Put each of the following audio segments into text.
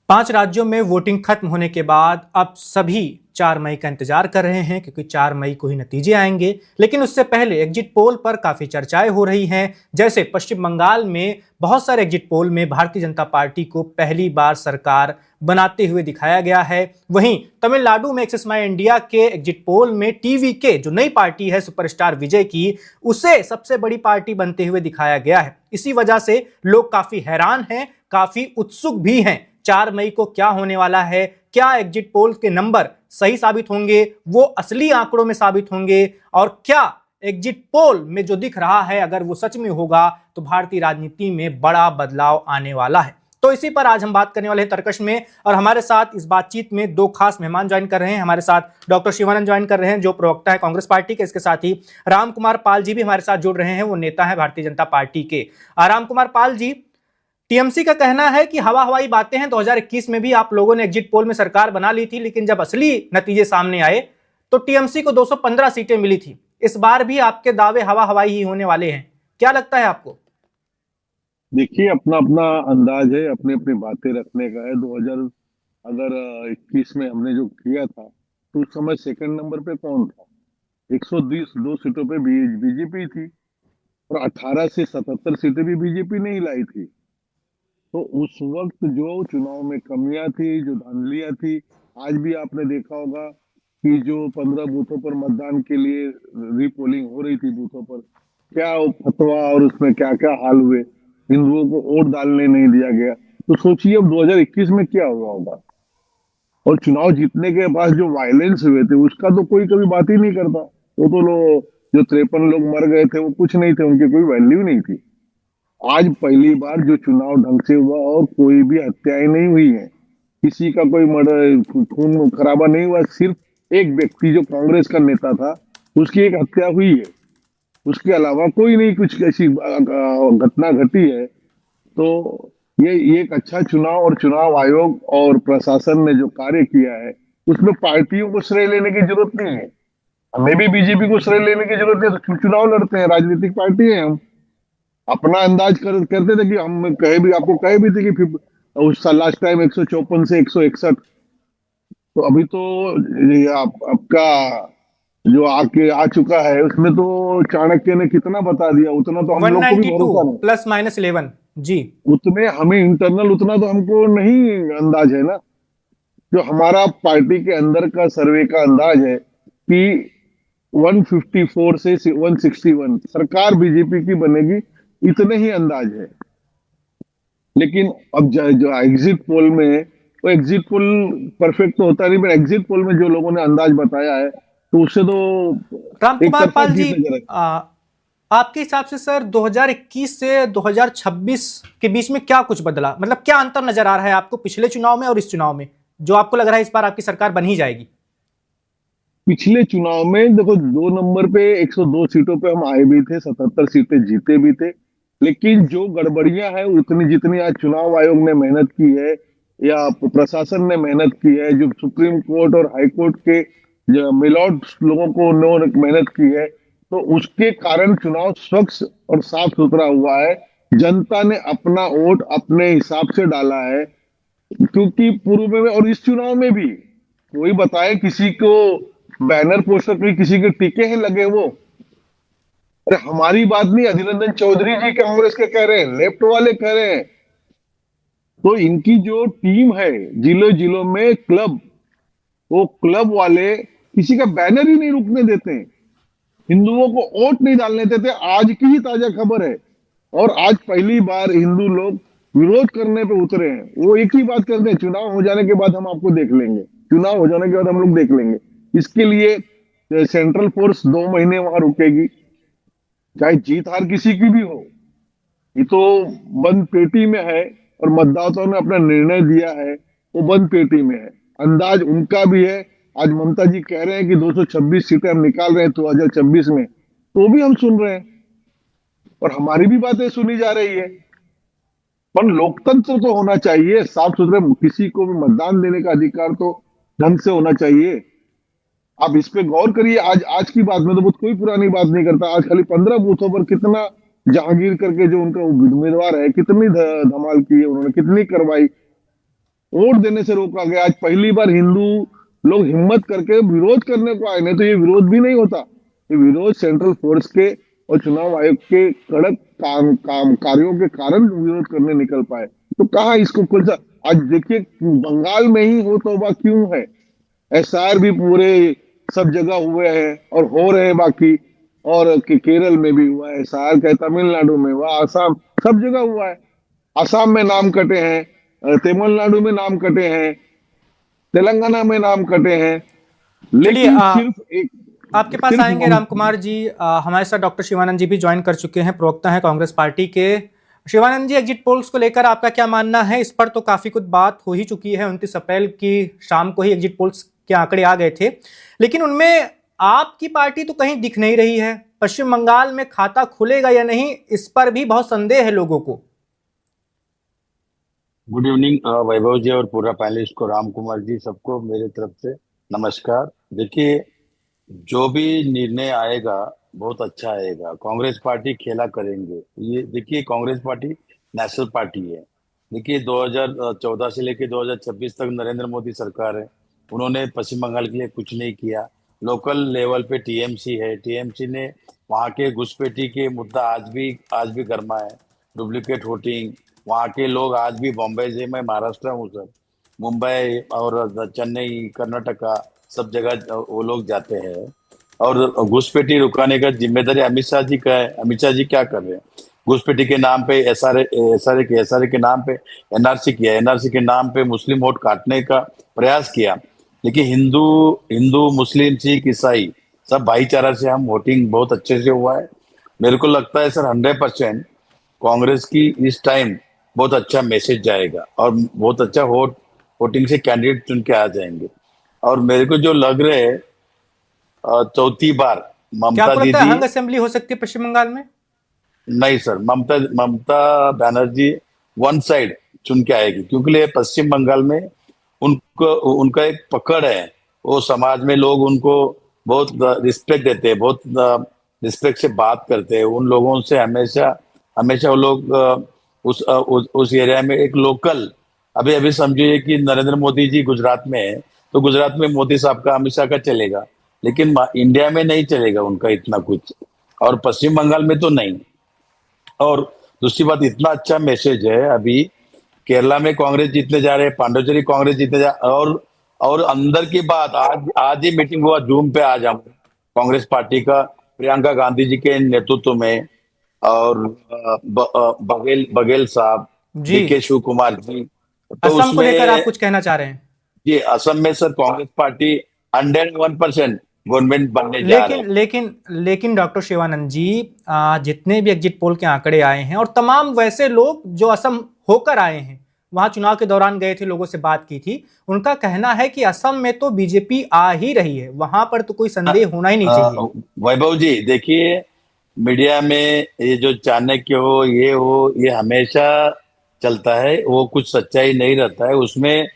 5 राज्यों में वोटिंग खत्म होने के बाद अब सभी 4 मई का इंतजार कर रहे हैं क्योंकि 4 मई को ही नतीजे आएंगे। लेकिन उससे पहले एग्जिट पोल पर काफी चर्चाएं हो रही हैं। जैसे पश्चिम बंगाल में बहुत सारे एग्जिट पोल में भारतीय जनता पार्टी को पहली बार सरकार बनाते हुए दिखाया गया है। वहीं तमिलनाडु में एक्सिस माई इंडिया के एग्जिट पोल में टीवीके जो नई पार्टी है सुपरस्टार विजय की, उसे सबसे बड़ी पार्टी बनते हुए दिखाया गया है। इसी वजह से लोग काफी हैरान हैं, काफी उत्सुक भी हैं। 4 मई को क्या होने वाला है? क्या एग्जिट पोल के नंबर सही साबित होंगे, वो असली आंकड़ों में साबित होंगे? और क्या एग्जिट पोल में जो दिख रहा है अगर वो सच में होगा तो भारतीय राजनीति में बड़ा बदलाव आने वाला है? तो इसी पर आज हम बात करने वाले हैं तर्कश में। और हमारे साथ इस बातचीत में 2 खास मेहमान ज्वाइन कर रहे हैं। हमारे साथ डॉक्टर शिवानंद ज्वाइन कर रहे हैं जो प्रवक्ता है कांग्रेस पार्टी के। इसके साथ ही राम कुमार पाल जी भी हमारे साथ जुड़ रहे हैं, वो नेता है भारतीय जनता पार्टी के। राम कुमार पाल जी, टीएमसी का कहना है कि हवा हवाई बातें हैं, 2021 में भी आप लोगों ने एग्जिट पोल में सरकार बना ली थी, लेकिन जब असली नतीजे सामने आए तो टीएमसी को 215 सीटें मिली थी। इस बार भी आपके दावे हवा हवाई ही होने वाले हैं, क्या लगता है आपको? देखिए, अपना अपना अंदाज है, अपनी अपनी बातें रखने का है। 2000 अगर 21 में हमने जो किया था तो उस समय सेकंड नंबर पे कौन था? 120 दो सीटों पे बीजेपी थी और 18 से 77 सीटें भी बीजेपी नहीं लाई थी। तो उस वक्त जो चुनाव में कमियां थी, जो धांधलियां थी, आज भी आपने देखा होगा कि जो 15 बूथों पर मतदान के लिए रीपोलिंग हो रही थी बूथों पर, क्या वो फतवा और उसमें क्या क्या हाल हुए, हिंदुओं को वोट डालने नहीं दिया गया। तो सोचिए अब 2021 में क्या हुआ होगा। और चुनाव जीतने के बाद जो वायलेंस हुए थे उसका तो कोई कभी बात ही नहीं करता। वो तो लोग जो 53 लोग मर गए थे वो कुछ नहीं थे, उनकी कोई वैल्यू नहीं थी। आज पहली बार जो चुनाव ढंग से हुआ और कोई भी हत्याएं नहीं हुई है, किसी का कोई मर्डर खून खराबा नहीं हुआ, सिर्फ एक व्यक्ति जो कांग्रेस का नेता था उसकी एक हत्या हुई है, उसके अलावा कोई नहीं कुछ ऐसी घटना घटी है। तो ये एक अच्छा चुनाव, और चुनाव आयोग और प्रशासन ने जो कार्य किया है उसमें पार्टियों को श्रेय लेने की जरूरत नहीं है। हमें भी बीजेपी को श्रेय लेने की जरूरत है, तो चुनाव लड़ते हैं, राजनीतिक पार्टी है हम। अपना अंदाज करते थे कि हम कहे भी, आपको कहे भी थे कि उस साल लास्ट टाइम 154 से 161। तो अभी तो ये आपका जो आके आ चुका है उसमें तो चाणक्य ने कितना बता दिया, उतना तो हम लोग को भी 192 भरोसा नहीं। प्लस माइनस 11 जी। उतने हमें इंटरनल उतना तो हमको नहीं अंदाज है ना। जो हमारा पार्टी के अंदर का सर्वे का अंदाज है कि 154 से 161 सरकार बीजेपी की बनेगी, इतने ही अंदाज है। लेकिन अब जो एग्जिट पोल में, वो एग्जिट पोल परफेक्ट तो होता नहीं, पर एग्जिट पोल में जो लोगों ने अंदाज बताया है तो उससे तो राम एक कुमार तरफा पाल जी, जीत नजर है। आपके हिसाब से सर 2021 से 2026 के बीच में क्या कुछ बदला? मतलब क्या अंतर नजर आ रहा है आपको पिछले चुनाव में और इस चुनाव में, जो आपको लग रहा है इस बार आपकी सरकार बन ही जाएगी? पिछले चुनाव में देखो, 2 नंबर पे 102 सीटों पे हम आए भी थे, 77 सीटें जीते भी थे। लेकिन जो गड़बड़ियां हैं उतनी जितनी आज चुनाव आयोग ने मेहनत की है या प्रशासन ने मेहनत की है, जो सुप्रीम कोर्ट और हाई कोर्ट के जो मिलॉट लोगों को उन्होंने मेहनत की है, तो उसके कारण चुनाव स्वच्छ और साफ सुथरा हुआ है। जनता ने अपना वोट अपने हिसाब से डाला है। क्योंकि पूर्व में और इस चुनाव में भी कोई बताए किसी को बैनर पोस्टर पे किसी के टिके हैं लगे वो। अरे हमारी बात नहीं, अधीर रंजन चौधरी जी कांग्रेस के कह रहे हैं, लेफ्ट वाले कह रहे हैं। तो इनकी जो टीम है जिलों जिलों में क्लब, वो क्लब वाले किसी का बैनर ही नहीं रुकने देते हैं, हिंदुओं को वोट नहीं डालने देते। आज की ही ताजा खबर है। और आज पहली बार हिंदू लोग विरोध करने पे उतरे हैं। वो एक ही बात करते हैं, चुनाव हो जाने के बाद हम आपको देख लेंगे, चुनाव हो जाने के बाद हम लोग देख लेंगे। इसके लिए सेंट्रल फोर्स 2 महीने वहां रुकेगी, चाहे जीत हार किसी की भी हो। ये तो बंद पेटी में है और मतदाताओं ने अपना निर्णय दिया है, वो बंद पेटी में है। अंदाज उनका भी है। आज ममता जी कह रहे हैं कि 226 सीटें हम निकाल रहे हैं 2026 में, तो भी हम सुन रहे हैं और हमारी भी बातें सुनी जा रही है। पर लोकतंत्र तो होना चाहिए साफ सुथरे, किसी को भी मतदान देने का अधिकार तो ढंग से होना चाहिए। आप इस पे गौर करिए। आज आज की बात में तो बहुत कोई पुरानी बात नहीं करता। आज खाली 15 बूथों पर कितना जहांगीर करके जो उनका उम्मीदवार है, कितनी धमाल की है उन्होंने, कितनी करवाई। वोट देने से रोका गया। आज पहली बार हिंदू लोग हिम्मत करके विरोध करने को आए, नहीं तो ये विरोध भी नहीं होता। ये विरोध सेंट्रल फोर्स के और चुनाव आयोग के कड़क काम कार्यों के कारण विरोध करने निकल पाए। तो कहाँ इसको कौन सा, आज देखिए बंगाल में ही हो तौबा क्यों है, एसआर भी पूरे सब जगह हुए हैं और हो रहे हैं बाकी, और केरल में भी हुआ है एसआर का, तमिलनाडु में हुआ, आसाम, सब जगह हुआ है। आसाम में नाम कटे हैं, तमिलनाडु में नाम कटे हैं, तेलंगाना में नाम कटे हैं, चलिए लेकिन आपके पास सिर्फ आएंगे राम कुमार जी। हमारे साथ डॉक्टर शिवानंद जी भी ज्वाइन कर चुके हैं, प्रवक्ता हैं कांग्रेस पार्टी के। शिवानंद जी, एग्जिट पोल्स को लेकर आपका क्या मानना है? इस पर तो काफी कुछ बात हो ही चुकी है। 29 अप्रैल की शाम को ही एग्जिट पोल्स के आंकड़े आ गए थे, लेकिन उनमें आपकी पार्टी तो कहीं दिख नहीं रही है। पश्चिम बंगाल में खाता खुलेगा या नहीं, इस पर भी बहुत संदेह है लोगों को। गुड इवनिंग वैभव जी और पूरा पैनलिस्ट को, राम कुमार जी, सबको मेरे तरफ से नमस्कार। देखिए, जो भी निर्णय आएगा बहुत अच्छा आएगा। कांग्रेस पार्टी खेला करेंगे। ये देखिए, कांग्रेस पार्टी नेशनल पार्टी है। देखिए, 2014 से लेकर 2026 तक नरेंद्र मोदी सरकार है। उन्होंने पश्चिम बंगाल के लिए कुछ नहीं किया। लोकल लेवल पे टीएमसी है। टीएमसी ने वहाँ के घुसपैठी के मुद्दा आज भी गर्मा है। डुप्लीकेट वोटिंग, वहाँ के लोग आज भी, बॉम्बे से, मैं महाराष्ट्र हूँ सर, मुंबई और चेन्नई, कर्नाटका, सब जगह वो लोग जाते हैं। और घुसपैठी रुकाने का जिम्मेदारी अमित शाह जी का है। अमित शाह जी क्या कर रहे हैं? घुसपैठी के नाम पे एसआरए के नाम पे एनआरसी किया, एनआरसी के नाम पे मुस्लिम वोट काटने का प्रयास किया। लेकिन हिंदू मुस्लिम सिख ईसाई सब भाईचारा से हम वोटिंग बहुत अच्छे से हुआ है। मेरे को लगता है सर 100% कांग्रेस की इस टाइम बहुत अच्छा मैसेज जाएगा और बहुत अच्छा वोटिंग से कैंडिडेट चुन के आ जाएंगे। और मेरे को जो लग रहे है चौथी बार क्या ममता आपको लगता है दीदी, हंग असेंबली हो सकती है पश्चिम बंगाल में? नहीं sir, Mamata Banerjee one side चुन के आएगी, क्योंकि ये पश्चिम बंगाल में उनको उनका एक पकड़ है। वो समाज में लोग उनको बहुत रिस्पेक्ट देते हैं, बहुत रिस्पेक्ट से बात करते हैं। उन लोगों से हमेशा हमेशा वो लोग उस एरिया में एक लोकल, अभी अभी समझिए कि नरेंद्र मोदी जी गुजरात में है, तो गुजरात में मोदी साहब का, अमित शाह का चलेगा, लेकिन इंडिया में नहीं चलेगा उनका इतना कुछ, और पश्चिम बंगाल में तो नहीं। और दूसरी बात, इतना अच्छा मैसेज है। अभी केरला में कांग्रेस जीतने जा रहे हैं, पांडिचेरी कांग्रेस जीतने जा, और अंदर की बात, आज ही मीटिंग हुआ जूम पे, आज हम कांग्रेस पार्टी का प्रियंका गांधी जी के नेतृत्व में, और बघेल साहब, जी, डीके शिव कुमार जी, तो असम को लेकर आप उसमें कुछ कहना चाह रहे हैं? ये असम में सर कांग्रेस पार्टी 101% गवर्नमेंट बनने जा रहे लेकिन हैं। लेकिन लेकिन डॉक्टर शिवानंद जी, जितने भी एग्जिट पोल के आंकड़े आए हैं और तमाम वैसे लोग जो असम होकर आए हैं, वहां चुनाव के दौरान गए थे, लोगों से बात की थी, उनका कहना है कि असम में तो बीजेपी आ ही रही है, वहां पर तो कोई संदेह होना ही नहीं चाहिए। वैभव जी देखिए, मीडिया में ये जो चाणक्य हो, ये हमेशा चलता है, वो कुछ सच्चाई नहीं रहता है उसमें।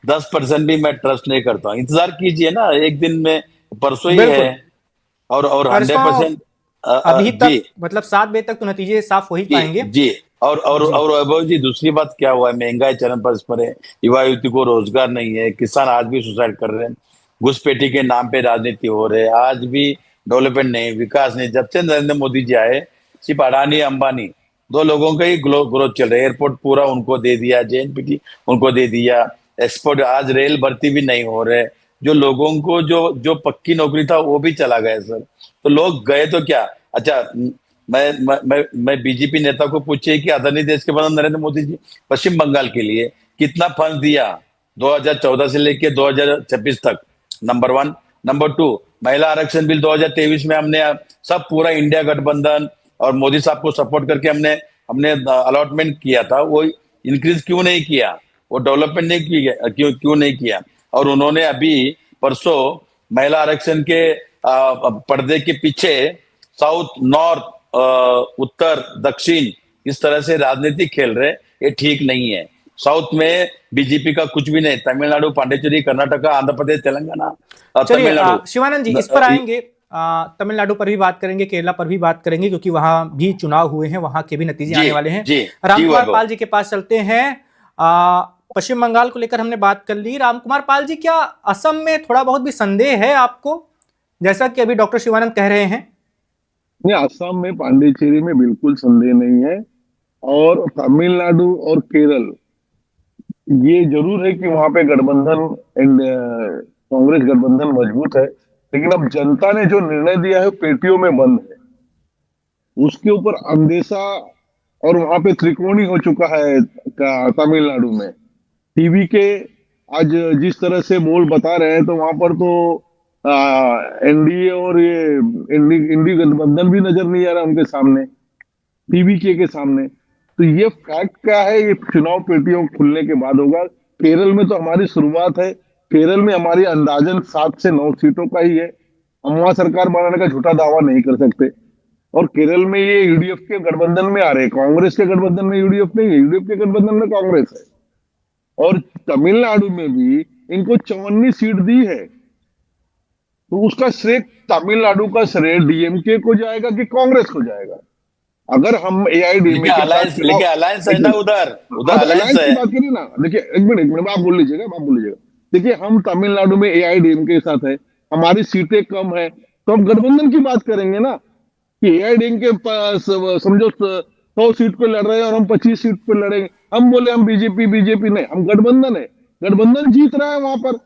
10% भी मैं ट्रस्ट नहीं करता हूँ। इंतजार कीजिए ना, एक दिन में, परसों ही है। बिल्कुल। और परसों 100% अभी जी तक मतलब 7 बजे तक तो नतीजे साफ हो ही जी पाएंगे। जी। जी, और वैभव जी, दूसरी बात क्या हुआ है, महंगाई चरम पर है, युवा युवती को रोजगार नहीं है, किसान आज भी सुसाइड कर रहे हैं, घुसपैठी के नाम पे राजनीति हो रहे है, आज भी डेवलपमेंट नहीं, विकास नहीं। जब से नरेंद्र मोदी जी आए, सिर्फ अडानी अंबानी दो लोगों का ही ग्रोथ चल रहा है। एयरपोर्ट पूरा उनको दे दिया, जेएनपीटी उनको दे दिया, एक्सपोर्ट, आज रेल भर्ती भी नहीं हो रहे। जो लोगों को जो जो पक्की नौकरी था वो भी चला गया सर। तो लोग गए तो क्या, अच्छा, मैं बीजेपी नेता को पूछिए कि आदरणीय देश के प्रधान नरेंद्र मोदी जी पश्चिम बंगाल के लिए कितना फंड दिया 2014 से लेकर 2026 तक, नंबर 1। नंबर 2, महिला आरक्षण बिल 2023 में हमने सब पूरा इंडिया गठबंधन और मोदी साहब को सपोर्ट करके हमने हमने अलॉटमेंट किया था, वो इंक्रीज क्यों नहीं किया? वो डेवलपमेंट नहीं किया, क्यों नहीं किया? और उन्होंने अभी परसों महिला आरक्षण के पर्दे के पीछे साउथ नॉर्थ, उत्तर दक्षिण, इस तरह से राजनीति खेल रहे, ये ठीक नहीं है। साउथ में बीजेपी का कुछ भी नहीं, तमिलनाडु, पांडिचेरी, कर्नाटका, आंध्र प्रदेश, तेलंगाना, चलिए तमिलनाडु। शिवानंद जी, इस पर आएंगे। तमिलनाडु पर भी बात करेंगे, केरला पर भी बात करेंगे, क्योंकि वहां भी चुनाव हुए हैं, वहां के भी नतीजे जी आने वाले हैं। जी जी रामकुमार वैभव पाल जी के पास चलते हैं। पश्चिम बंगाल को लेकर हमने बात कर ली। रामकुमार पाल जी, क्या असम में थोड़ा बहुत भी संदेह है आपको, जैसा कि अभी डॉक्टर शिवानंद कह रहे हैं? नहीं, असम में पांडिचेरी में बिल्कुल संदेह नहीं है। और तमिलनाडु और केरल, ये जरूर है कि वहां पे गठबंधन एंड कांग्रेस गठबंधन मजबूत है। लेकिन अब जनता ने जो निर्णय दिया है पेटियों में बंद है, उसके ऊपर अंदेशा। और वहां पे त्रिकोणी हो चुका है तमिलनाडु में। टीवी के आज जिस तरह से बोल बता रहे हैं, तो वहां पर तो एनडीए और ये इंडी गठबंधन भी नजर नहीं आ रहा उनके सामने, टीवी के सामने। तो ये फैक्ट क्या है, ये चुनाव पेटियों खुलने के बाद होगा। केरल में तो हमारी शुरुआत है। केरल में हमारी अंदाजन 7 से 9 सीटों का ही है। हम वहां सरकार बनाने का झूठा दावा नहीं कर सकते। और केरल में ये यूडीएफ के गठबंधन में आ रहे हैं, कांग्रेस के गठबंधन में यूडीएफ नहीं है, यूडीएफ के गठबंधन में कांग्रेस है। और तमिलनाडु में भी इनको 54 सीट दी है। तो उसका श्रेय, तमिलनाडु का श्रेय डीएमके को जाएगा कि कांग्रेस को जाएगा? अगर हम एआईडीएमके के साथ लेकिन अलायंस है ना, उधर उधर अलायंस अलायंस की है। बात करिए ना। देखिए, एक मिनट आप बोल लीजिएगा, आप बोल लीजिएगा। देखिए, हम तमिलनाडु में एआईडीएमके के साथ है, हमारी सीटें कम है, तो हम गठबंधन की बात करेंगे ना कि एआईडीएमके पास समझो 100 सीट पे लड़ रहे हैं और हम 25 सीट पे लड़ेंगे। हम बोले हम बीजेपी बीजेपी नहीं, हम गठबंधन है। गठबंधन जीत रहा है वहां पर,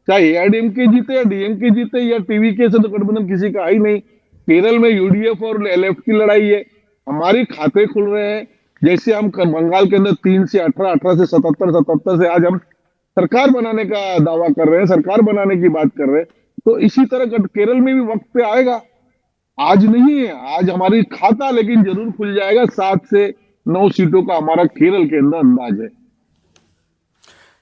चाहे एआईडीएमके जीते या डीएमके जीते या टीवीके से, तो गठबंधन किसी का ही नहीं। केरल में यूडीएफ और लेफ्ट की लड़ाई है। हमारे खाते खुल रहे हैं। जैसे हम बंगाल के अंदर 3 से 18, 18 से 77, 77 से आज हम सरकार बनाने का दावा कर रहे हैं, सरकार बनाने की बात कर रहे हैं। तो इसी तरह केरल में भी वक्त पे आएगा। आज नहीं है, आज हमारी खाता लेकिन जरूर खुल जाएगा। 7 से 9 सीटों का हमारा केरल के अंदर अंदाज है।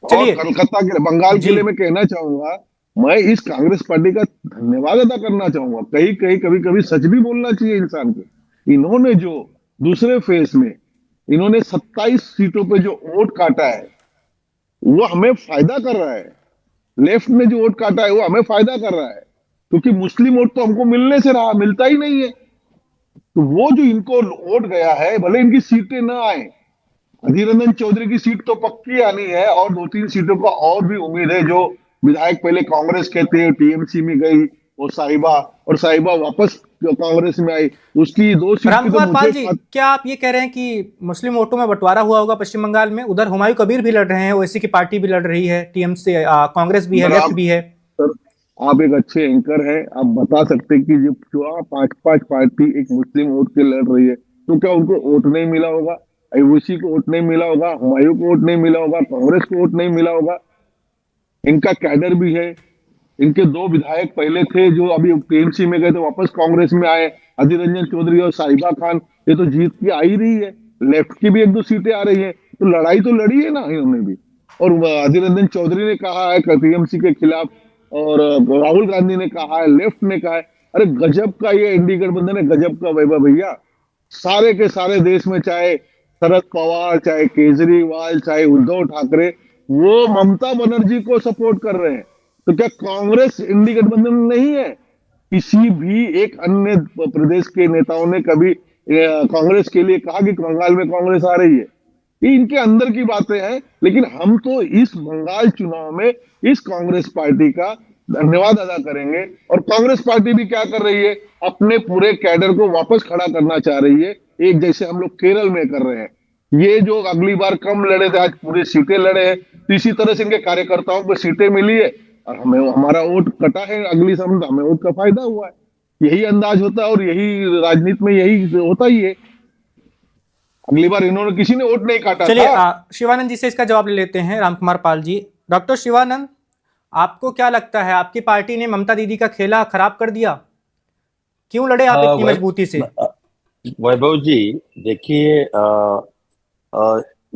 और चलिए कलकत्ता के बंगाल के जी। लिए मैं कहना चाहूंगा, मैं इस कांग्रेस पार्टी का धन्यवाद अदा करना चाहूंगा। कहीं कहीं कभी कभी सच भी बोलना चाहिए इंसान को। इन्होंने जो दूसरे फेज में इन्होंने 27 सीटों पे जो वोट काटा है, वो हमें फायदा कर रहा है। लेफ्ट में जो वोट काटा है वो हमें फायदा कर रहा है, क्योंकि मुस्लिम वोट तो हमको मिलने से रहा, मिलता ही नहीं है। तो वो जो इनको वोट गया है, भले इनकी सीटें ना आए, अधीर रंजन चौधरी की सीट तो पक्की आनी है, और 2-3 सीटों का और भी उम्मीद है। जो विधायक पहले कांग्रेस के थे, टीएमसी में गई, वो साहिबा वापस कांग्रेस में आई, उसकी 2 सीट की तो रामकुमार पाल जी, मुझे। क्या आप ये कह रहे हैं कि मुस्लिम वोटों में बंटवारा हुआ होगा पश्चिम बंगाल में? उधर हुमायूं कबीर भी लड़ रहे हैं, ओवैसी की पार्टी भी लड़ रही है, टीएमसी कांग्रेस भी है, लेफ्ट भी है। सर, आप एक अच्छे एंकर हैं, आप बता सकते हैं कि जो 5-5 पार्टी एक मुस्लिम वोट के लड़ रही है, तो क्या उनको वोट नहीं मिला होगा? ओवैसी को वोट नहीं मिला होगा, हुमायूं को वोट नहीं मिला होगा, कांग्रेस को वोट नहीं मिला होगा? इनका कैडर भी है। इनके 2 विधायक पहले थे जो अभी टीएमसी में गए तो वापस कांग्रेस में आए, अधीर रंजन चौधरी और साहिबा खान। ये तो जीत के आ ही रही है। लेफ्ट की भी 1-2 सीटें आ रही है, तो लड़ाई तो लड़ी है ना इन्होंने भी। और अधीर रंजन चौधरी ने कहा है टीएमसी के खिलाफ, और राहुल गांधी ने कहा है, लेफ्ट ने कहा है। अरे गजब का ये इंडी गठबंधन है, गजब का वैभव भैया। सारे के सारे देश में, चाहे शरद पवार, चाहे केजरीवाल, चाहे उद्धव ठाकरे, वो ममता बनर्जी को सपोर्ट कर रहे हैं। तो क्या कांग्रेस इंडी गठबंधन नहीं है? किसी भी एक अन्य प्रदेश के नेताओं ने कभी कांग्रेस के लिए कहा कि बंगाल में कांग्रेस आ रही है? ये इनके अंदर की बातें हैं। लेकिन हम तो इस बंगाल चुनाव में इस कांग्रेस पार्टी का धन्यवाद अदा करेंगे। और कांग्रेस पार्टी भी क्या कर रही है, अपने पूरे कैडर को वापस खड़ा करना चाह रही है, एक जैसे हम लोग केरल में कर रहे हैं। ये जो अगली बार कम लड़े थे, आज पूरी सीटें लड़े हैं। तो इसी तरह से इनके कार्यकर्ताओं को सीटें मिली है और हमें हमारा वोट कटा है। अगली समझ हमें वोट का फायदा हुआ है। यही अंदाज होता है और यही राजनीति में यही होता ही है। अगली बार इन्होंने किसी ने वोट नहीं काटा। चलिए शिवानंद जी से इसका जवाब ले लेते हैं। रामकुमार पाल जी, डॉक्टर शिवानंद, आपको क्या लगता है, आपकी पार्टी ने ममता दीदी का खेला खराब कर दिया? क्यों लड़े आप इतनी मजबूती से? वैभव जी, देखिए,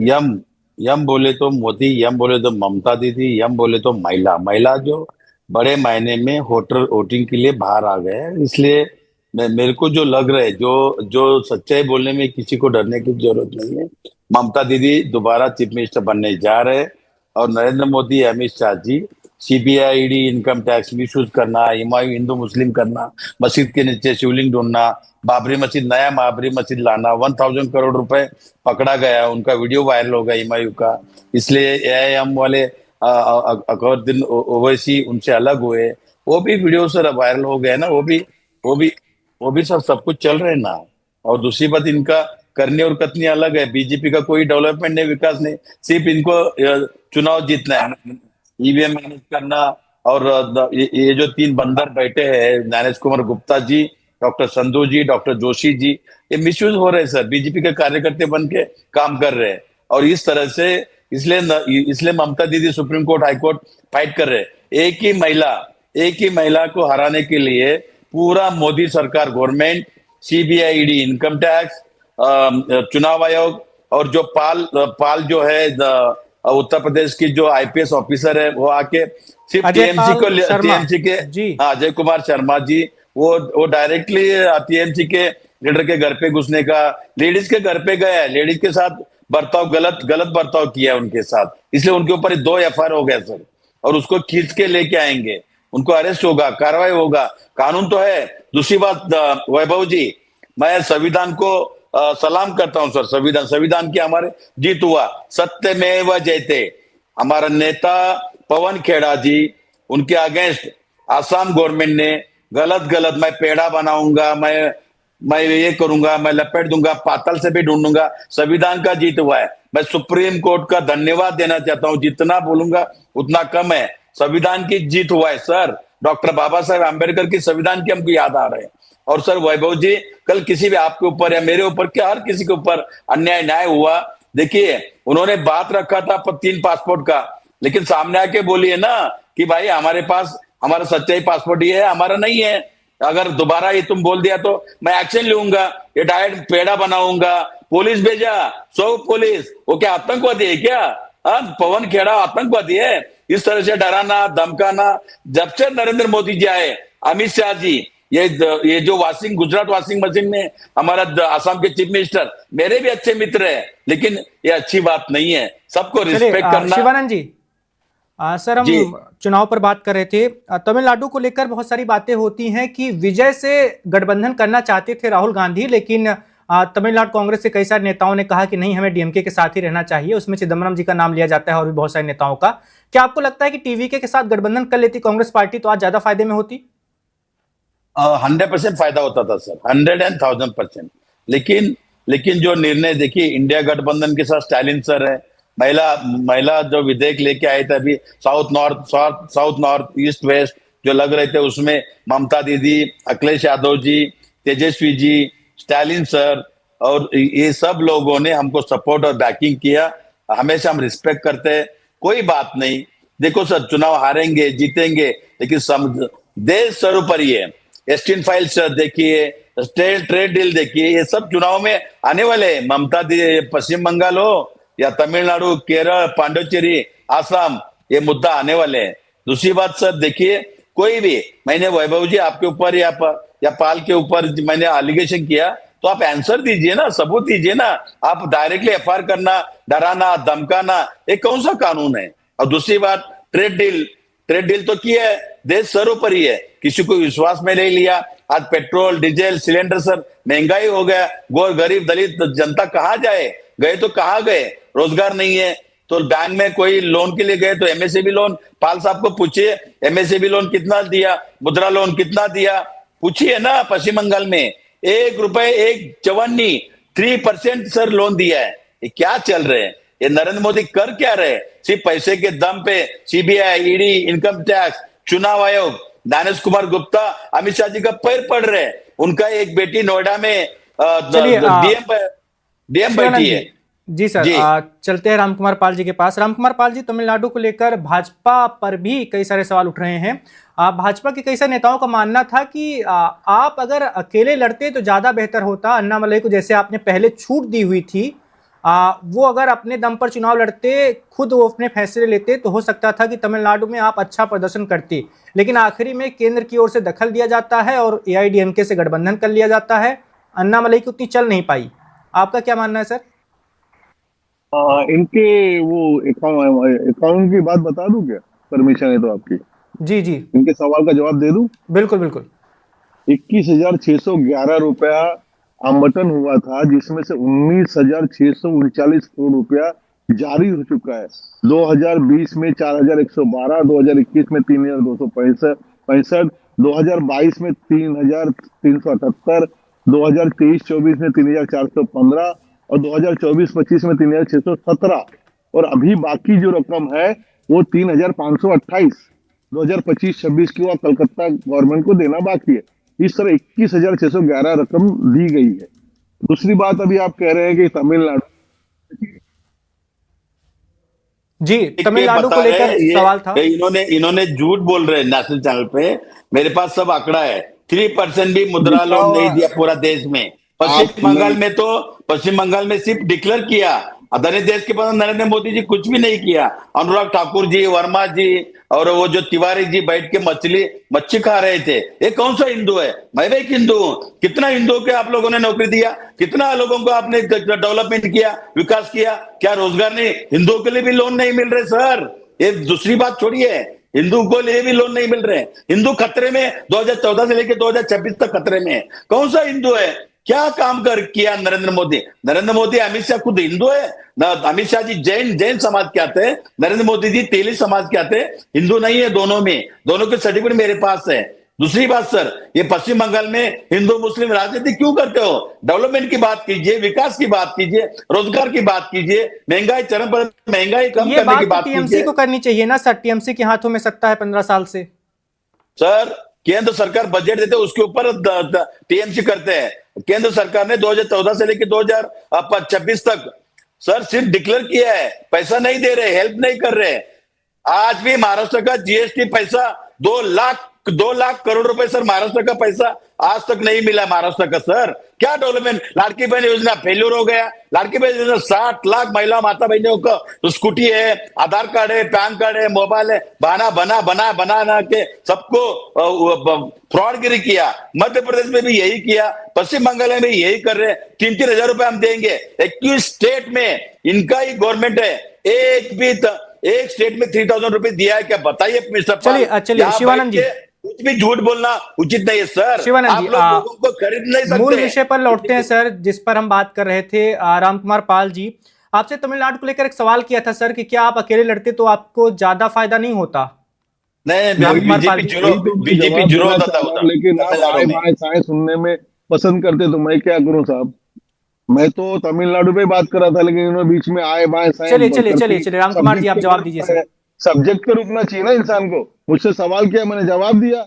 यम यम बोले तो मोदी, यम बोले तो ममता दीदी, यम बोले तो महिला जो बड़े मायने में वोटिंग के लिए बाहर आ गए हैं। इसलिए मेरे को जो लग रहा है, जो सच्चाई बोलने में किसी को डरने की जरूरत नहीं है। ममता दीदी दोबारा चीफ मिनिस्टर बनने जा रहे हैं और Narendra Modi, Amit Shah ji CBI ED income tax misuse करना, हुमायूं हिंदू मुस्लिम करना, मस्जिद के नीचे शिवलिंग ढूंढना, बाबरी मस्जिद, नया बाबरी मस्जिद लाना, 1000 करोड़ रुपए पकड़ा गया, उनका वीडियो वायरल हो गया हुमायूं का। इसलिए एआईएम वाले अकबरुद्दीन ओवैसी उनसे अलग हुए, वो भी वीडियो सर वायरल हो गए ना, वो भी वो भी सब कुछ चल रहे हैं ना। और दूसरी बात, इनका करनी और कथनी अलग है। बीजेपी का कोई डेवलपमेंट नहीं, विकास नहीं, सिर्फ इनको चुनाव जीतना है, ईवीएम मैनेज करना। और ये जो तीन बंदर बैठे हैं, ज्ञानेश कुमार गुप्ता जी, डॉक्टर संधू जी, डॉक्टर जोशी जी, ये मिसयूज हो रहे हैं सर, बीजेपी के कार्यकर्ते बन के काम कर रहे हैं। और इस तरह से इसलिए ममता दीदी supreme court, high court fight कर रहे हैं। एक ही महिला को हराने के लिए पूरा मोदी सरकार, government, CBI ED income tax, चुनाव आयोग, और जो पाल जो है उत्तर प्रदेश की जो आईपीएस ऑफिसर है, वो आके सिर्फ टीएमसी के जी। हाँ, अजय कुमार शर्मा जी, वो डायरेक्टली टीएमसी के लीडर के घर पे घुसने का, लेडीज के घर पे गया है, लेडीज के साथ गलत बर्ताव किया है उनके साथ, इसलिए उनके ऊपर 2 एफआईआर हो गया सर। और उसको खींच के लेके आएंगे, उनको अरेस्ट होगा, कार्रवाई होगा, कानून तो है। दूसरी बात वैभव जी, मैं संविधान को सलाम करता हूं सर। संविधान की हमारे जीत हुआ, सत्यमेव जयते। हमारा नेता पवन खेड़ा जी, उनके अगेंस्ट आसाम गवर्नमेंट ने गलत मैं पेड़ा बनाऊंगा, मैं ये करूंगा, मैं लपेट दूंगा, पाताल से भी ढूंढूंगा, संविधान का जीत हुआ है। मैं सुप्रीम कोर्ट का धन्यवाद देना चाहता हूं, जितना बोलूंगा उतना कम है। संविधान की जीत हुआ है सर, डॉक्टर बाबा साहेब आंबेडकर की संविधान की हमको याद आ रहे हैं। और सर वैभव जी, कल किसी भी आपके ऊपर या मेरे ऊपर, क्या हर किसी के ऊपर अन्याय न्याय हुआ, देखिए उन्होंने बात रखा था 3 पासपोर्ट का, लेकिन सामने आके बोलिए ना कि भाई हमारे पास हमारा सच्चाई पासपोर्ट ये है, हमारा नहीं है। अगर दोबारा ये तुम बोल दिया तो मैं एक्शन लूंगा, ये डायरेक्ट पेड़ा बनाऊंगा। पुलिस भेजा, 100 पुलिस, वो क्या आतंकवादी है क्या? पवन खेड़ा आतंकवादी है? इस तरह से डराना धमकाना। जब से नरेंद्र मोदी जी आए, अमित शाह जी, ये जो गुजरात वॉशिंग मशीन में हमारा आसाम के चीफ मिनिस्टर मेरे भी अच्छे मित्र है, लेकिन ये अच्छी बात नहीं है। सबको रिस्पेक्ट करना। शिवानंद जी, सर हम चुनाव पर बात कर रहे थे। तमिलनाडु को लेकर बहुत सारी बातें होती हैं कि विजय से गठबंधन करना चाहते थे राहुल गांधी, लेकिन तमिलनाडु कांग्रेस के कई सारे नेताओं ने कहा कि नहीं, हमें डीएमके के साथ ही रहना चाहिए। उसमें चिदम्बरम जी का नाम लिया जाता है और भी बहुत सारे नेताओं का। क्या आपको लगता है कि टीवीके के साथ गठबंधन कर लेती कांग्रेस पार्टी तो आज ज्यादा फायदे में होती? 100% फायदा होता था सर, 100,000%। लेकिन जो निर्णय, देखिए इंडिया गठबंधन के साथ स्टालिन सर है, महिला जो विधेयक लेके आए थे अभी, साउथ नॉर्थ ईस्ट वेस्ट जो लग रहे थे, उसमें ममता दीदी, अखिलेश यादव जी, तेजस्वी जी, स्टालिन सर, और ये सब लोगों ने हमको सपोर्ट और बैकिंग किया। हमेशा हम रिस्पेक्ट करते हैं, कोई बात नहीं। देखो सर, चुनाव हारेंगे जीतेंगे, लेकिन देश सर्वोपरि है। एस्टीन फाइल्स देखिए, ट्रेड डील देखिए, ये सब चुनाव में आने वाले हैं। ममता दी पश्चिम बंगाल हो या तमिलनाडु, केरल, पांडिचेरी, आसाम, ये मुद्दा आने वाले हैं। दूसरी बात सर, देखिए कोई भी, मैंने वैभव जी आपके ऊपर या पाल के ऊपर मैंने एलिगेशन किया, तो आप आंसर दीजिए ना, सबूत दीजिए ना। आप डायरेक्टली एफआईआर करना, डराना धमकाना, ये कौन सा कानून है? और दूसरी बात, ट्रेड डील तो किया है, देश सर्वोपरि है, किसी को विश्वास में नहीं लिया। आज पेट्रोल डीजल सिलेंडर सर महंगाई हो गया, गरीब दलित जनता कहाँ जाए? गए तो कहाँ गए? रोजगार नहीं है, तो बैंक में कोई लोन के लिए गए तो एमएसएबी लोन, पाल साहब को पूछिए एमएसएबी लोन कितना दिया, मुद्रा लोन कितना दिया, पूछिए ना। पश्चिम बंगाल में 1 रुपए 1 चवन्नी 3% सर लोन दिया है। ये क्या चल रहे हैं? ये नरेंद्र मोदी कर क्या रहे? सिर्फ पैसे के दम पे सीबीआई ईडी इनकम टैक्स चुनाव आयोग, ज्ञानेश कुमार गुप्ता, अमित शाह जी का पैर पड़ रहे हैं। उनका एक बेटी नोएडा में डीएम बैठी है। जी सर, चलते हैं रामकुमार पाल जी के पास। रामकुमार पाल जी, तमिलनाडु को लेकर भाजपा पर भी कई सारे सवाल उठ रहे हैं। भाजपा के कई सारे नेताओं का मानना था कि आप अगर अकेले लड़ते तो ज्यादा बेहतर होता। अन्नामलई को जैसे आपने पहले छूट दी हुई थी, वो अगर अपने दम पर चुनाव लड़ते, खुद वो अपने फैसले लेते, तो हो सकता था कि तमिलनाडु में आप अच्छा प्रदर्शन करते। लेकिन आखिरी में केंद्र की ओर से दखल दिया जाता है और एआईडीएमके से गठबंधन कर लिया जाता है। अन्नामलई की उतनी चल नहीं पाई। आपका क्या मानना है सर? इनके वो अकाउंट की बात बता दूं क्या? परमिशन है तो आपकी, जी जी, इनके सवाल का जवाब दे दूं। बिल्कुल बिल्कुल। 21,611 रुपया आवंटन हुआ था, जिसमें से 19,639 करोड़ रुपया जारी हो चुका है। 2020 में 4,112, 2021 में 3,265, 2022 में 3,378, 2023-24 में 3,415 और 2024-25 में 3,617, और अभी बाकी जो रकम है वो 3,528 2025-26 की, वो कलकत्ता गवर्नमेंट को देना बाकी है। इस तरह 21,611 रकम दी गई है। दूसरी बात, अभी आप कह रहे हैं कि तमिलनाडु, जी, के तमिलनाडु को बता रहे लेकर हैं सवाल था। ये इन्होंने इन्होंने झूठ बोल रहे हैं नेशनल चैनल पे। मेरे पास सब आंकड़ा है। 3% भी मुद्रा लोन दिखाओ नहीं दिया पूरा देश में। आप। पश्चिम बंगाल में सिर्फ डिक्लेयर किया। अदानी देश के पास नरेंद्र मोदी जी कुछ भी नहीं किया। अनुराग ठाकुर जी, वर्मा जी और वो जो तिवारी जी बैठ के मच्छी खा रहे थे। ये कौन सा हिंदू है? मैं भी एक हिंदू हूं। कितना हिंदुओं के आप लोगों ने नौकरी दिया? कितना लोगों को आपने डेवलपमेंट किया, विकास किया? क्या रोजगार नहीं? हिंदुओं के लिए भी लोन नहीं मिल रहे सर। ये दूसरी बात छोड़िए, हिंदू को लिए भी लोन नहीं मिल रहे। हिंदू खतरे में, 2014 से लेकर 2026 तक खतरे में है। कौन सा हिंदू है? क्या काम कर किया नरेंद्र मोदी? नरेंद्र मोदी, अमित शाह खुद हिंदू है ना? अमित शाह जी जैन समाज के आते हैं, नरेंद्र मोदी जी तेली समाज के आते हैं। हिंदू नहीं है दोनों में, दोनों के सर्टिफिकेट मेरे पास है। दूसरी बात सर, ये पश्चिम बंगाल में हिंदू मुस्लिम राजनीति क्यों करते हो? डेवलपमेंट की बात कीजिए, विकास की बात कीजिए, रोजगार की बात कीजिए, महंगाई चरम पर, महंगाई कम ये करने की बात तो बात टीएमसी कीजिए। को करनी चाहिए ना सर, टीएमसी के हाथों में सत्ता है 15 साल से। सर, केंद्र सरकार बजट देते उसके ऊपर टीएमसी करते हैं। केंद्र सरकार ने 2014 से लेकर 2026 तक सर सिर्फ डिक्लेयर किया है, पैसा नहीं दे रहे, हेल्प नहीं कर रहे। आज भी महाराष्ट्र का जीएसटी पैसा 2 लाख करोड़ रुपए सर, महाराष्ट्र का पैसा आज तक नहीं मिला महाराष्ट्र का सर। क्या डेवलपमेंट? लाड़की बहन योजना फेल्यूर हो गया। लाड़की बहन योजना 60 लाख महिला माता बहनों का तो स्कूटी है, आधार कार्ड है, पैन कार्ड है, मोबाइल है, बना के सबको फ्रॉडगिरी किया। मध्य प्रदेश में भी यही किया, पश्चिम बंगाल में भी यही कर रहे हैं। 3,000 रुपए हम देंगे। 21 स्टेट में इनका ही गवर्नमेंट है। एक स्टेट में 3,000 रुपए दिया है क्या? बताइए मिस्टर पाल। चलिए शिवानंद जी, कुछ भी झूठ बोलना उचित नहीं है सर। शिवानंद आप जी, लोगों को खरीद नहीं सकते। मूल विषय पर लौटते हैं सर, जिस पर हम बात कर रहे थे। रामकुमार पाल जी, आपसे तमिलनाडु को लेकर एक सवाल किया था सर कि क्या आप अकेले लड़ते तो आपको ज्यादा फायदा नहीं होता? नहीं, रामकुमार पाल जी, बीजेपी जुड़ो होता उधर लेकिन आप तमिलनाडु आए में। बाएं साएं सुनने में पसंद करते, तो मैं क्या करूं साहब? मैं तो तमिलनाडु पे बात कर रहा था, लेकिन इन्होंने बीच में आए बाएं साएं चलिए रामकुमार जी, आप जवाब दीजिए सर। सब्जेक्ट पे रुकना चाहिए ना इंसान को। मुझसे सवाल किया, मैंने जवाब दिया।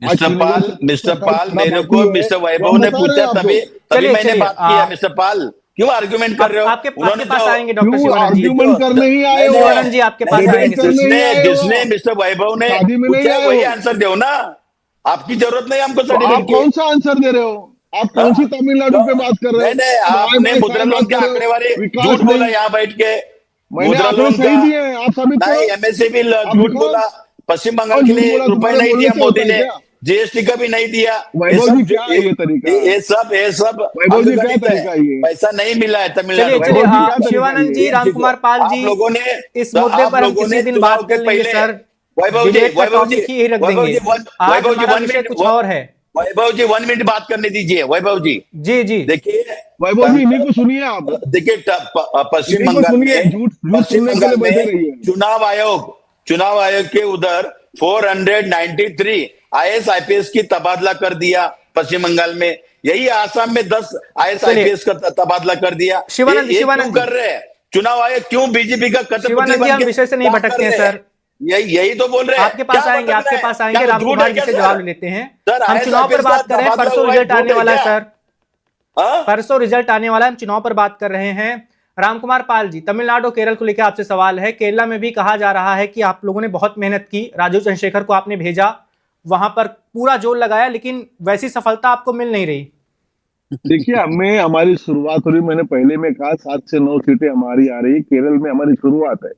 मिस्टर पाल, मेरे को मिस्टर वैभव ने पूछा, तभी मैंने बात किया। मिस्टर पाल, क्यों आर्ग्यूमेंट कर रहे हो? आपके पास आएंगे डॉक्टर क्यों शिवानंद जी। आर्ग्यूमेंट करने ही आए हो? शिवानंद जी आपके पास आएंगे सर। जिसने मिस्टर वैभव ने शादी में नहीं पूछा आए वही हो। आंसर दो ना। आपकी जरूरत नहीं हमको तो आप सर्टिफिकेट की। कौन सा आंसर दे रहे हो? आप कौन सी तमिलनाडु पे बात कर रहे हो? नहीं, आपने मुद्रा लोन के आंकड़े वाले झूठ बोला यहाँ बैठ के। मैंने मुद्रा आंकड़े लोन सही का दिए हैं, आप साबित नहीं, करो। एमएसए भी झूठ दिखाओ। बोला। पश्चिम बंगाल कौन के झूठ लिए बोला? रुपए तुम्हारे नहीं बोलने दिया से मोदी होता है ने, क्या? जीएसटी का भी नहीं दिया। वैभव जी, क्या है ये तरीका? ये सब वैभव जी, क्या अंकगणित तरीका है ये? पैसा नहीं मिला है तमिलनाडु चलिए को। वैभव जी, क्या तरीका शिवानंद जी, है? रामकुमार पाल आप जी, लोगों ने इस मुद्दे पर हम किसी दिन बात कर लेंगे सर। डिबेट का टॉपिक ही रख देंगे। आज हमारा विषय कुछ और है। वैभव जी 1 मिनट बात करने दीजिए। वैभव जी, जी जी, देखिए वैभव जी, इन्हीं को सुनिए आप। देखिए पश्चिम इन्हीं को बंगाल सुनिए, में झूठ पश्चिम सुनने के लिए बंगाल बैठे में रहिए। चुनाव आयोग के उधर 493 आईएएस आईपीएस की तबादला कर दिया पश्चिम बंगाल में। यही आसाम में 10 आईएएस आईपीएस का तबादला कर दिया। शिवानंद ये क्यों जी कर रहे हैं? चुनाव आयोग क्यों बीजेपी का कठपुतली शिवानंद जी, बन हम के विषय से नहीं काम कर भटकते हैं रहे हैं? सर। यही तो बोल रहे हैं। आपके पास क्या आएंगे, भटक आपके रहे हैं? पास आएंगे, क्या झूठ है रामकुमार जी क्या से सर? जवाब लेते हैं। सर, हम IAS चुनाव पर बात कर रहे हैं, परसों रिजल्ट आने वाला है सर। हाँ? परसों रिजल्ट आने वाला है, हम चुनाव पर बात कर रहे हैं। रामकुमार पाल जी, तमिलनाडु और केरल को लेकर आपसे सवाल है। केरला में भी कहा जा रहा है कि आप लोगों ने बहुत मेहनत की, राजीव चंद्रशेखर को आपने भेजा, वहां पर पूरा जोर लगाया, लेकिन वैसी सफलता आपको मिल नहीं रही। देखिए, हमारी शुरुआत हो रही, मैंने पहले में कहा 7 से 9 सीटें हमारी आ रही। केरल में हमारी शुरुआत है।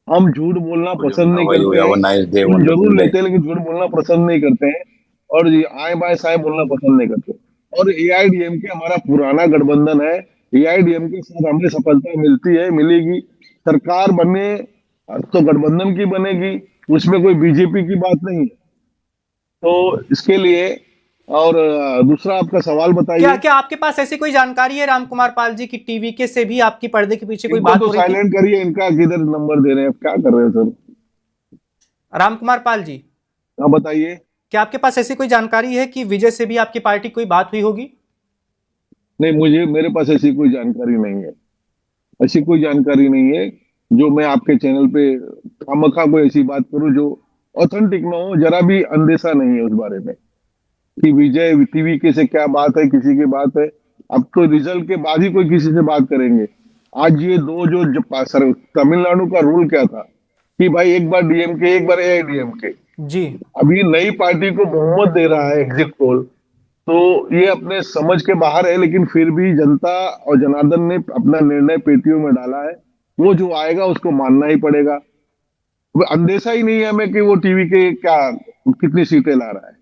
हम झूठ बोलना पसंद नहीं करते हैं। हम जरूर लेते हैं, लेकिन झूठ बोलना पसंद नहीं करते हैं, और आए बाएं साएं बोलना पसंद नहीं करते। और एआईडीएमके हमारा पुराना गठबंधन है। एआईडीएमके के साथ हमें सफलता मिलती है, मिलेगी। सरकार बनने अब तो गठबंधन की बनेगी, उसमें कोई बीजेपी की बात नहीं है। तो इसके लिए और दूसरा आपका सवाल क्या बताइए। क्या आपके पास ऐसी कोई जानकारी है रामकुमार पाल जी की टीवीके से भी आपकी पर्दे के पीछे कोई इनको बात तो हो रही थी? साइलेंट करिए, इनका किधर नंबर दे रहे हैं, आप क्या कर रहे हैं सर? रामकुमार पाल जी, आप बताइए। क्या आपके पास ऐसी कोई जानकारी है कि विजय से भी आपकी पार्टी कोई बात हुई होगी? नहीं, मुझे मेरे पास ऐसी कोई जानकारी नहीं है। ऐसी कोई जानकारी नहीं है जो मैं आपके चैनल पे खामखा कोई ऐसी बात करूं जो ऑथेंटिक ना हो। जरा भी अंदेशा नहीं है उस बारे में कि विजय टीवी से क्या बात है, किसी की बात है। अब तो रिजल्ट के बाद ही कोई किसी से बात करेंगे। आज ये दो सर तमिलनाडु का रूल क्या था कि भाई एक बार डीएमके एक बार एआईडीएमके। जी। अभी नई पार्टी को बहुमत दे रहा है एग्जिट पोल, तो ये अपने समझ के बाहर है, लेकिन फिर भी जनता और जनार्दन ने अपना निर्णय पेटियों में डाला है। वो जो आएगा उसको मानना ही पड़ेगा। वो अंदेशा ही नहीं है हमें कि वो टीवी के क्या कितनी सीटें ला रहा है।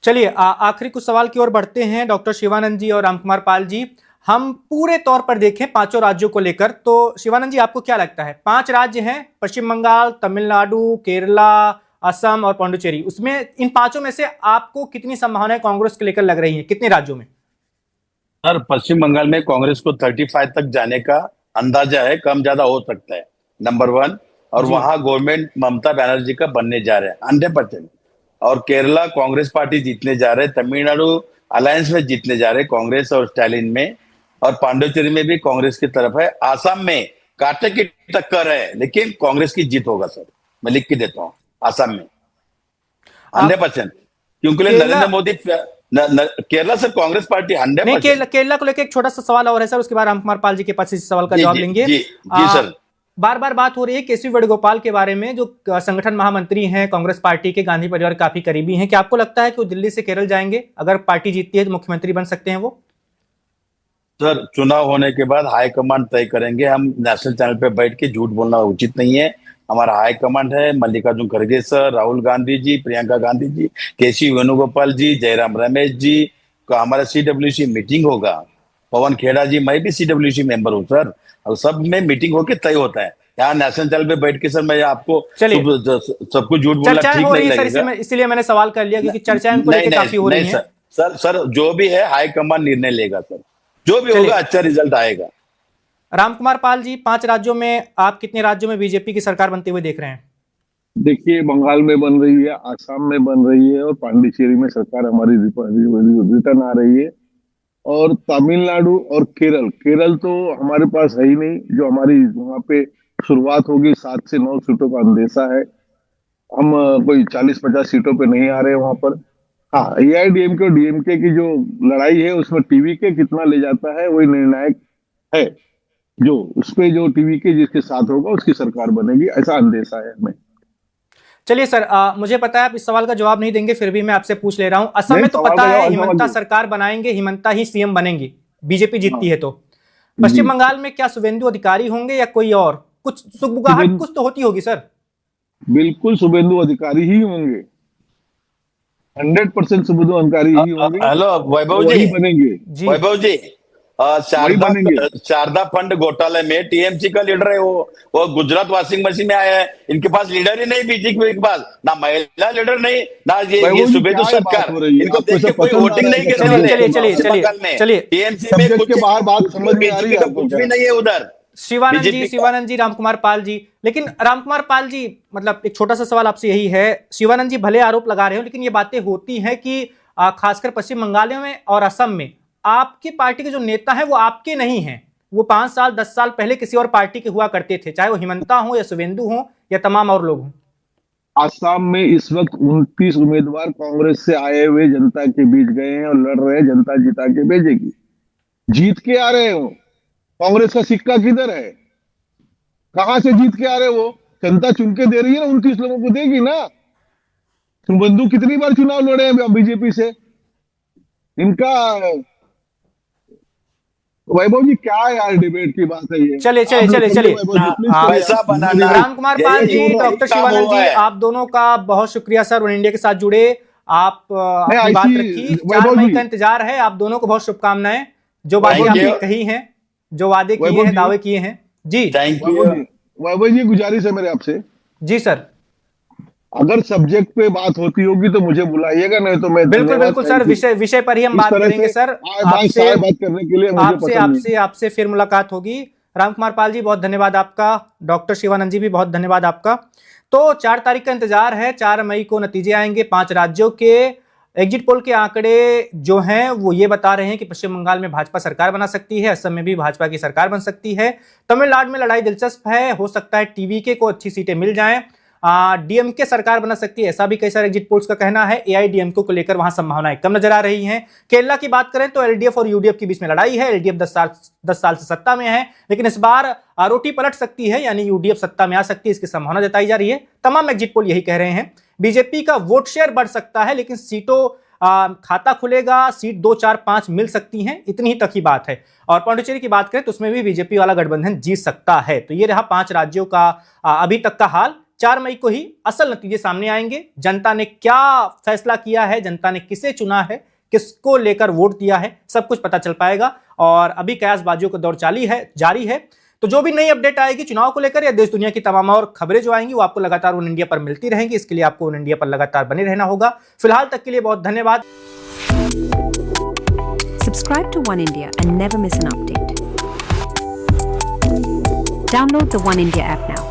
चलिए आखिरी कुछ सवाल की ओर बढ़ते हैं डॉक्टर शिवानंद जी और रामकुमार पाल जी। हम पूरे तौर पर देखें पांचों राज्यों को लेकर, तो शिवानंद जी आपको क्या लगता है, 5 राज्य हैं, पश्चिम बंगाल, तमिलनाडु, केरला, असम और पौंडुचेरी, उसमें इन पांचों में से आपको कितनी संभावनाएं कांग्रेस के लेकर लग रही हैं, कितने राज्यों में? सर पश्चिम बंगाल में कांग्रेस को 35 तक जाने का अंदाजा है, कम ज्यादा हो सकता है, नंबर 1। और जी। वहां गवर्नमेंट ममता बनर्जी का बनने जा रहे हैं 100%। और केरला कांग्रेस पार्टी जीतने जा रहे हैं, तमिलनाडु अलायंस में जीतने जा रहे हैं कांग्रेस और स्टालिन में, और पांडिचेरी में भी कांग्रेस की तरफ है। आसाम में कांटे की टक्कर है, लेकिन कांग्रेस की जीत होगा सर, मैं लिख के देता हूँ। आसाम में आप 100%, क्योंकि केरला नरेंद्र मोदी केरला से कांग्रेस पार्टी नहीं, 100%। केरला को लेकर एक छोटा सा सवाल और है सर, उसके बाद रामकुमार पाल जी के पास इस सवाल का जी जवाब जी लेंगे। जी जी सर। बार बार बात हो रही है केसी वेणुगोपाल के बारे में, जो संगठन महामंत्री हैं कांग्रेस पार्टी के, गांधी परिवार के काफी करीबी हैं। क्या आपको लगता है कि वो दिल्ली से केरल जाएंगे? अगर पार्टी जीतती है तो मुख्यमंत्री बन सकते हैं वो? सर चुनाव होने के बाद हाईकमांड तय करेंगे। हम नेशनल चैनल पे बैठ के झूठ बोलना उचित नहीं है। हमारा हाईकमांड है मल्लिकार्जुन खड़गे सर, राहुल गांधी जी, प्रियंका गांधी जी, केसी वेणुगोपाल जी, जयराम रमेश जी का हमारा सीडब्ल्यूसी मीटिंग होगा। पवन खेड़ा जी, मैं भी सीडब्ल्यूसी मेंबर हूँ सर, और सब में मीटिंग होके तय होता है। यहाँ नेशनल चैनल पे बैठ के सर मैं आपको सबको झूठ बोलना चर्चाएं ठीक हो नहीं रही है सर, लगेगा। इसीलिए मैंने सवाल कर लिया, क्योंकि चर्चाएं उनको लेकर काफी हो रही नहीं हैं। सर, सर जो भी है हाईकमांड निर्णय लेगा सर, जो भी चलिए। होगा अच्छा रिजल्ट आएगा। रामकुमार पाल जी, 5 राज्यों में आप कितने राज्यों में बीजेपी की सरकार बनते हुए देख रहे हैं? देखिए, बंगाल में बन रही है, आसाम में बन रही है, और पांडिचेरी में सरकार हमारी रिटर्न आ रही है। और तमिलनाडु और केरल, केरल तो हमारे पास है ही नहीं। जो हमारी वहां पे शुरुआत होगी 7 से 9 सीटों का अंदेशा है। हम कोई 40-50 सीटों पे नहीं आ रहे वहां पर। हाँ, एआईडीएमके और डीएमके की जो लड़ाई है उसमें टीवी के कितना ले जाता है वही निर्णायक है। जो उसपे जो टीवी के जिसके साथ होगा उसकी सरकार बनेगी, ऐसा अंदेशा है हमें। चलिए सर, मुझे पता है आप इस सवाल का जवाब नहीं देंगे, फिर भी मैं आपसे पूछ ले रहा हूं। असम नहीं, में तो सवाल पता का है जवाब हिमंता दो। सरकार बनाएंगे, हिमंता ही सीएम बनेंगी, बीजेपी जीतती हाँ है तो। पश्चिम जी। बंगाल में क्या शुभेंदु अधिकारी होंगे या कोई और? कुछ सुगबुगाहट शुभेंदु, कुछ तो होती होगी सर। बिल्कुल शुभेंदु अधिकारी ही होंगे। 100% शुभेंदु अधिकारी ही होंगे। हेलो वैभव और जी, वही बनेंगे। जी। वैभव जी, वही शारदा बनेंगे। शारदा फंड घोटाले में टीएमसी का लीडर है वो गुजरात वॉशिंग मशीन में आया है। इनके पास लीडर ही नहीं, बीजेपी के पास ना महिला लीडर नहीं, ना ये वैभव जी, सुबेदु क्या ये बात सरकार। हो रही है? इनको आपको देख के सब कोई पसंद आ वोटिंग रहा है नहीं क्या? करने चलिए वाले चलिए चलिए पश्चिम चलिए बंगाल में। चलिए टीएमसी में सब्जेक्ट के बाहर बात समझ में आ रही बीजेपी है का आपको कुछ क्या? भी नहीं है उधर। शिवानंद जी, बीजेपी का शिवानंद जी, रामकुमार पाल जी। लेकिन रामकुमार पाल जी, मतलब एक छोटा सा सवाल आपसे यही है, शिवानंद जी भले आरोप लगा रहे हो, लेकिन ये बातें होती हैं कि खासकर पश्चिम बंगाल में और असम में आपकी पार्टी के जो नेता हैं वो आपके नहीं हैं। वो 5 साल 10 साल पहले किसी और पार्टी के हुआ करते थे, चाहे वो हिमंता हो या शुभेंदु हो या तमाम और लोग हों। आसाम में इस वक्त 29 उम्मीदवार कांग्रेस से आए हुए जनता के बीच गए हैं और लड़ रहे हैं। जनता जिता के भेजेगी, जीत के आ रहे हो। कांग्रेस का सिक्का किधर है? कहां से जीत के आ रहे हो? जनता चुन के दे रही है ना, 29 लोगों को देगी ना। शुभेंदु कितनी बार चुनाव लड़े हैं बीजेपी से। इनका वैभव जी क्या यार डिबेट की बात है ये? चलिए चलिए आप लोग चलिए करिए चलिए वैभव जी, प्लीज करिए। पैसा बनाना, रामकुमार पाल जी, यही डॉक्टर काम शिवानंद हुआ जी, है। आप दोनों का बहुत शुक्रिया सर, वन इंडिया के साथ जुड़े। आप मैं अपनी बात ऐसी रखी, 4 वैभव मई जी, का इंतजार है। आप दोनों को बहुत शुभकामनाएं। जो बातें थैंक आपने यू, कही हैं, जो वादे किए वैभव हैं, जी, दावे किए हैं जी। Thank Vaibhav you. जी, वैभव जी गुजारिश है मेरे आपसे, जी सर। अगर सब्जेक्ट पे बात होती होगी तो मुझे बुलाइएगा, नहीं तो मैं बिल्कुल धन्यवाद, बिल्कुल सर, थैंक यू। विषय विषय पर ही हम इस बात तरह करेंगे से सर। आपसे साय बात करने के लिए मुझे आपसे पसंद नहीं। आपसे आपसे फिर मुलाकात होगी। रामकुमार पाल जी बहुत धन्यवाद आपका। डॉक्टर शिवानंद जी भी बहुत धन्यवाद आपका। तो 4 तारीख का इंतजार है, 4 मई को नतीजे आएंगे। 5 राज्यों के एग्जिट पोल के आंकड़े जो हैं वो ये बता रहे हैं कि पश्चिम बंगाल में भाजपा सरकार बना सकती है, असम में भी भाजपा की सरकार बन सकती है। तमिलनाडु में लड़ाई दिलचस्प है, हो सकता है टीवीके को अच्छी सीटें मिल जाएं। डीएमके सरकार बना सकती है, ऐसा भी कई सारे एग्जिट पोल्स का कहना है। एआईडीएमके को लेकर वहां संभावनाएं कम नजर आ रही हैं। केरला की बात करें तो एलडीएफ और यूडीएफ के बीच में लड़ाई है। एलडीएफ 10 साल से सत्ता में है, लेकिन इस बार रोटी पलट सकती है, यानी यूडीएफ सत्ता में आ सकती है, इसकी संभावना जताई जा रही है। तमाम एग्जिट पोल यही कह रहे हैं। बीजेपी का वोट शेयर बढ़ सकता है, लेकिन सीटों खाता खुलेगा, सीट 2, 4, 5 मिल सकती हैं, इतनी ही तक ही बात है। और पांडिचेरी की बात करें तो उसमें भी बीजेपी वाला गठबंधन जीत सकता है। तो ये रहा 5 राज्यों का अभी तक का हाल। 4 मई को ही असल नतीजे सामने आएंगे। जनता ने क्या फैसला किया है, जनता ने किसे चुना है, किसको लेकर वोट दिया है, सब कुछ पता चल पाएगा। और अभी कयासबाजियों का दौर जारी है। तो जो भी नई अपडेट आएगी चुनाव को लेकर या देश दुनिया की तमाम और खबरें जो आएंगी वो आपको लगातार वन इंडिया पर मिलती रहेंगी। इसके लिए आपको वन इंडिया पर लगातार बने रहना होगा। फिलहाल तक के लिए बहुत धन्यवाद। Subscribe to One India and never miss an update. Download the One India app now.